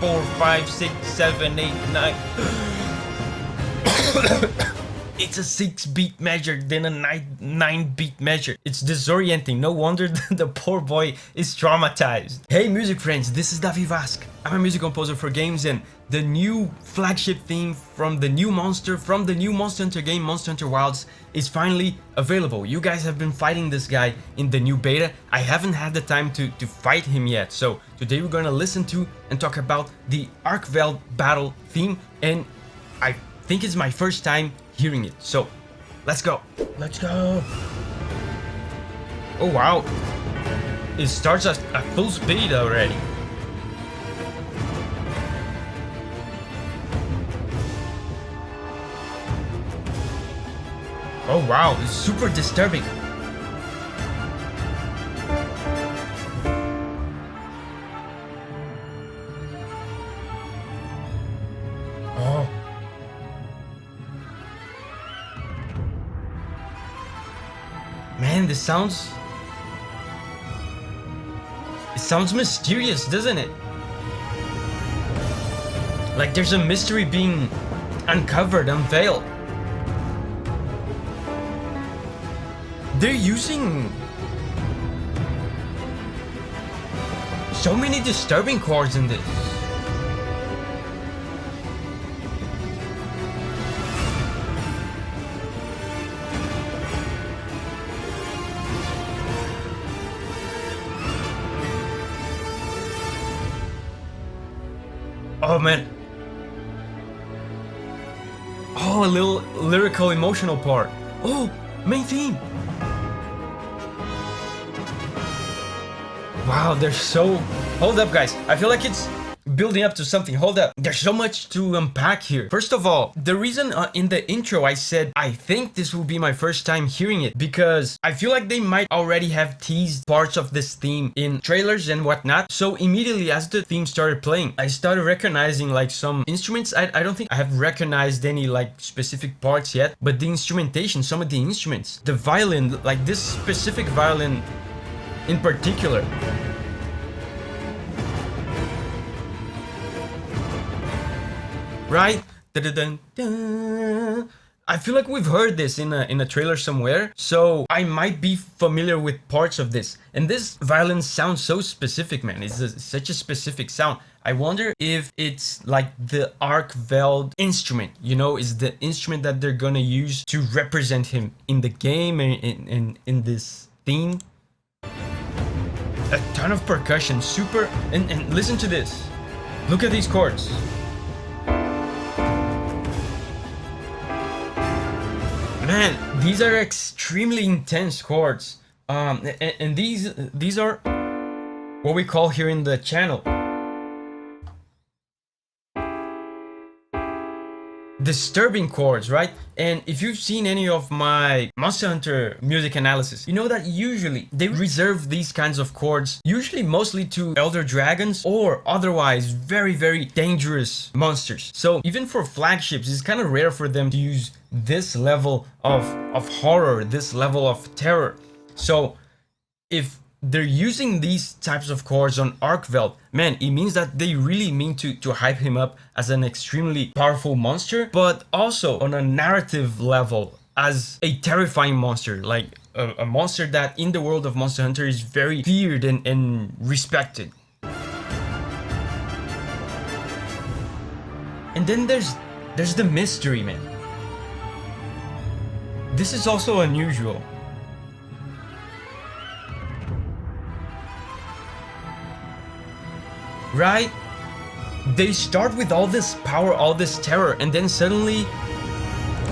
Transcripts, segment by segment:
4, 5, 6, 7, 8, 9. It's a 6-beat measure, then a 9-beat measure. It's disorienting. No wonder the poor boy is traumatized. Hey music friends, this is Davi Vasc. I'm a music composer for games, and the new flagship theme from the new Monster Hunter game, Monster Hunter Wilds, is finally available. You guys have been fighting this guy in the new beta. I haven't had the time to fight him yet, so today we're gonna listen to and talk about the Arkveld battle theme, and I think it's my first time hearing it, so let's go. Let's go. Oh wow, it starts at full speed already. Oh wow, it's super disturbing. Oh. Man, this sounds... It sounds mysterious, doesn't it? Like there's a mystery being uncovered, unveiled. They're using so many disturbing chords in this. Oh man. Oh, a little lyrical emotional part. Oh, main theme. Wow, they're so... Hold up guys, I feel like it's building up to something. Hold up, there's so much to unpack here. First of all, the reason in the intro I said I think this will be my first time hearing it, because I feel like they might already have teased parts of this theme in trailers and whatnot. So immediately as the theme started playing, I started recognizing like some instruments. I don't think I have recognized any like specific parts yet, but the instrumentation, some of the instruments, the violin, like this specific violin in particular. Right? Da-da-dun-dun. I feel like we've heard this in a trailer somewhere, so I might be familiar with parts of this. And this violin sounds so specific, man. It's such a specific sound. I wonder if it's like the Arkveld instrument, you know, is the instrument that they're gonna use to represent him in the game and in this theme. A ton of percussion, super, and listen to this. Look at these chords. Man, these are extremely intense chords. And these are what we call here in the channel disturbing chords, right? And if you've seen any of my Monster Hunter music analysis, you know that usually they reserve these kinds of chords, usually mostly to elder dragons or otherwise very dangerous monsters. So even for flagships, it's kind of rare for them to use this level of horror, this level of terror. So if they're using these types of chords on Arkveld, man, it means that they really mean to hype him up as an extremely powerful monster, but also on a narrative level as a terrifying monster, like a monster that in the world of Monster Hunter is very feared and respected. And then there's the mystery, man. This is also unusual. Right? They start with all this power, all this terror, and then suddenly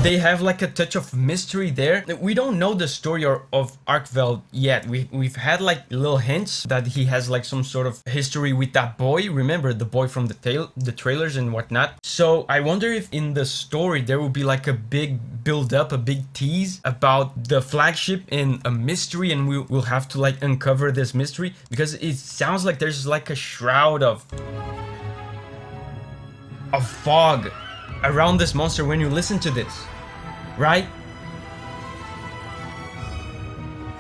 they have like a touch of mystery there. We don't know the story of Arkveld yet. We've had like little hints that he has like some sort of history with that boy. Remember the boy from the trailers and whatnot. So I wonder if in the story there will be like a big build up, a big tease about the flagship and a mystery, and we'll have to like uncover this mystery, because it sounds like there's like a shroud of fog around this monster when you listen to this, right?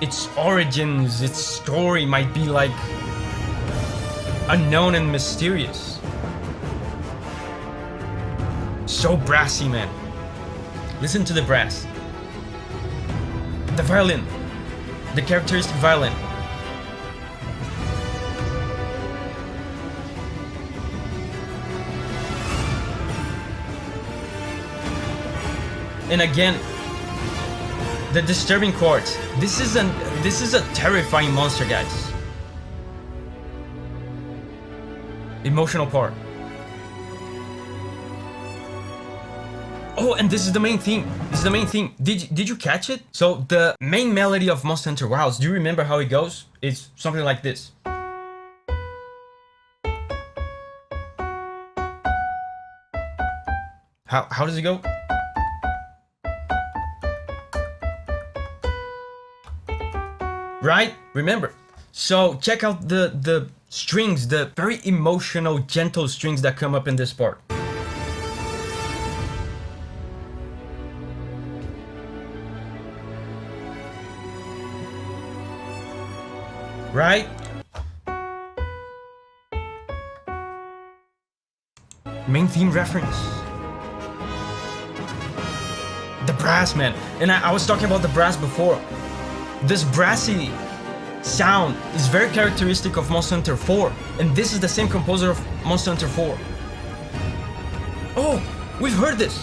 Its origins, its story might be like unknown and mysterious. So brassy, man. Listen to the brass. The violin. The characteristic violin. And again, the disturbing chords. This is a terrifying monster, guys. Emotional part. Oh, and this is the main theme. This is the main theme. Did you catch it? So the main melody of Monster Hunter Wilds, do you remember how it goes? It's something like this. How does it go? Right? Remember. So check out the strings, the very emotional, gentle strings that come up in this part. Right? Main theme reference. The brass, man. And I was talking about the brass before. This brassy sound is very characteristic of Monster Hunter 4, and this is the same composer of Monster Hunter 4. Oh, we've heard this.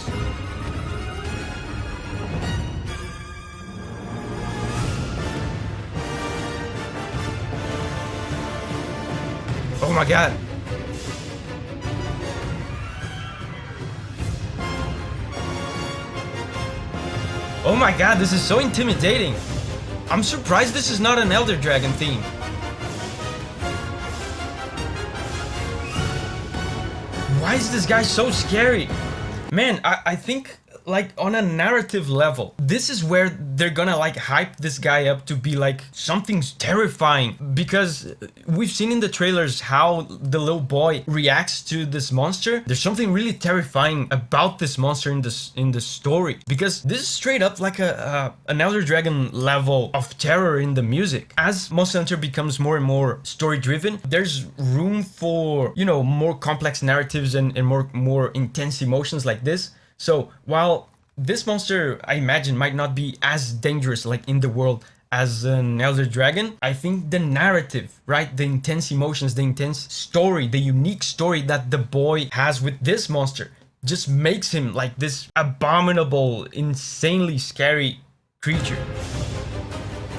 Oh my god. Oh my god, this is so intimidating. I'm surprised this is not an Elder Dragon theme. Why is this guy so scary? Man, I think like on a narrative level, this is where they're gonna like hype this guy up to be like something terrifying, because we've seen in the trailers how the little boy reacts to this monster. There's something really terrifying about this monster in the story, because this is straight up like an Elder Dragon level of terror in the music. As Monster Hunter becomes more and more story driven, there's room for, you know, more complex narratives and more intense emotions like this. So while this monster, I imagine, might not be as dangerous like in the world as an Elder Dragon, I think the narrative, right, the intense emotions, the intense story, the unique story that the boy has with this monster just makes him like this abominable, insanely scary creature.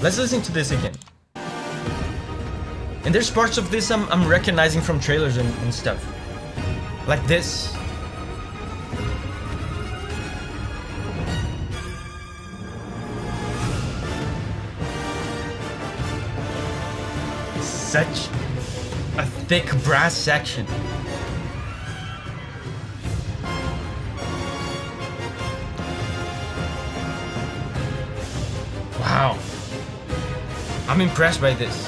Let's listen to this again. And there's parts of this I'm recognizing from trailers and stuff. Like this. Such a thick brass section. Wow. I'm impressed by this.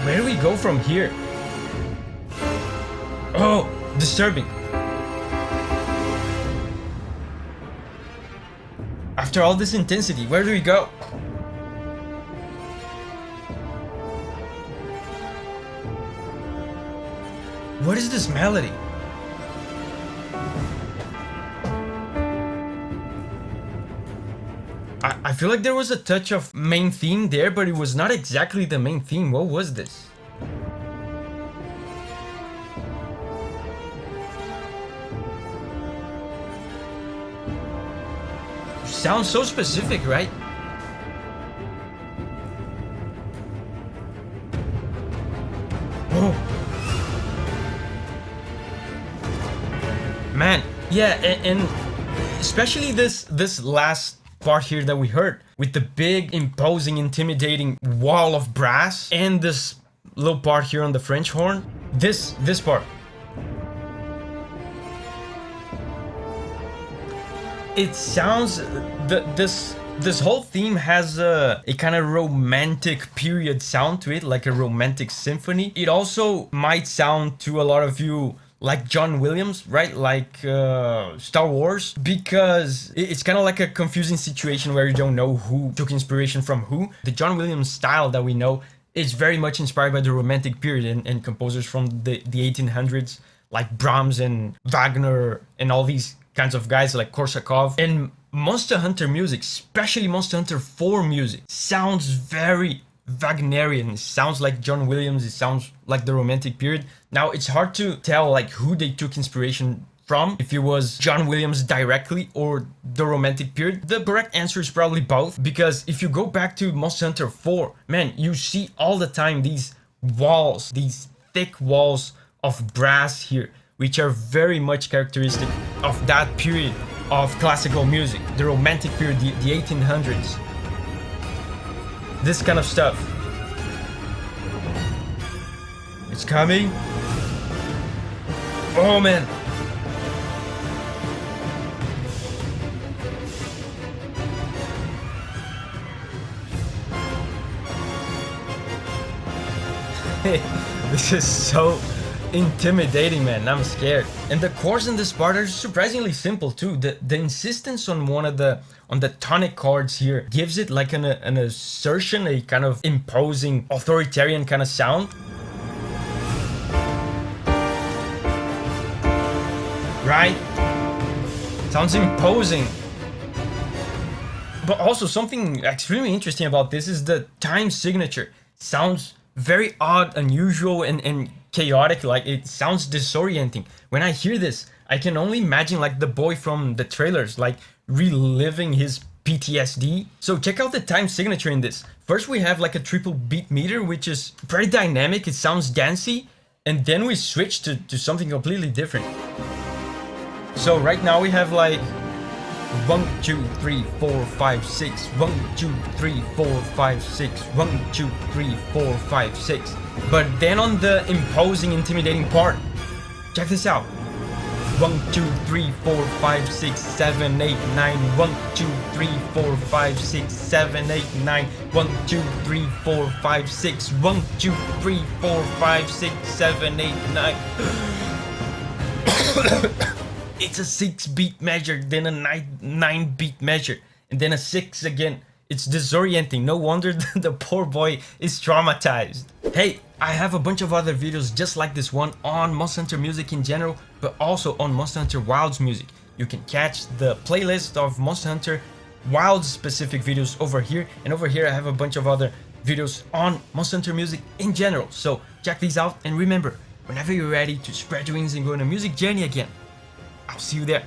Where do we go from here? Oh, disturbing. After all this intensity, where do we go? What is this melody? I feel like there was a touch of main theme there, but it was not exactly the main theme. What was this? Sounds so specific, right? Oh. Man, yeah, and especially this last part here that we heard, with the big, imposing, intimidating wall of brass, and this little part here on the French horn. This part. It sounds, this whole theme has a kind of romantic period sound to it, like a romantic symphony. It also might sound to a lot of you like John Williams, right? Like Star Wars, because it's kind of like a confusing situation where you don't know who took inspiration from who. The John Williams style that we know is very much inspired by the Romantic period and composers from the 1800s, like Brahms and Wagner and all these kinds of guys like Korsakov. And Monster Hunter music, especially Monster Hunter 4 music, sounds very Wagnerian. It sounds like John Williams, it sounds like the Romantic period. Now it's hard to tell like who they took inspiration from, if it was John Williams directly or the Romantic period. The correct answer is probably both, because if you go back to Monster Hunter 4, man, you see all the time these walls, these thick walls of brass here, which are very much characteristic of that period of classical music, the Romantic period, the 1800s. This kind of stuff. It's coming. Oh man. This is so intimidating, man. I'm scared. And the chords in this part are surprisingly simple too. The insistence on on the tonic chords here gives it like an assertion, a kind of imposing, authoritarian kind of sound. Right? Sounds imposing. But also something extremely interesting about this is the time signature. Sounds very odd, unusual, and chaotic. Like, it sounds disorienting. When I hear this, I can only imagine like the boy from the trailers, like reliving his PTSD. So check out the time signature in this. First we have like a triple beat meter, which is very dynamic. It sounds dancey. And then we switch to something completely different. So right now we have like 1, 2, 3, 4, 5, 6. 1, 2, 3, 4, 5, 6. 1, 2, 3, 4, 5, 6. But then on the imposing, intimidating part, check this out. 1, 2, 3, 4, 5, 6, 7, 8, 9. 1, 2, 3, 4, 5, 6, 7, 8, 9. 1, 2, 3, 4, 5, 6. 1, 2, 3, 4, 5, 6, 7, 8, 9. It's a 6 beat measure, then a 9 beat measure, and then a 6 again. It's disorienting. No wonder the poor boy is traumatized. Hey, I have a bunch of other videos just like this one on Monster Hunter music in general, but also on Monster Hunter WILDS music. You can catch the playlist of Monster Hunter WILDS specific videos over here, and over here I have a bunch of other videos on Monster Hunter music in general. So check these out, and remember, whenever you're ready to spread your wings and go on a music journey again, I'll see you there.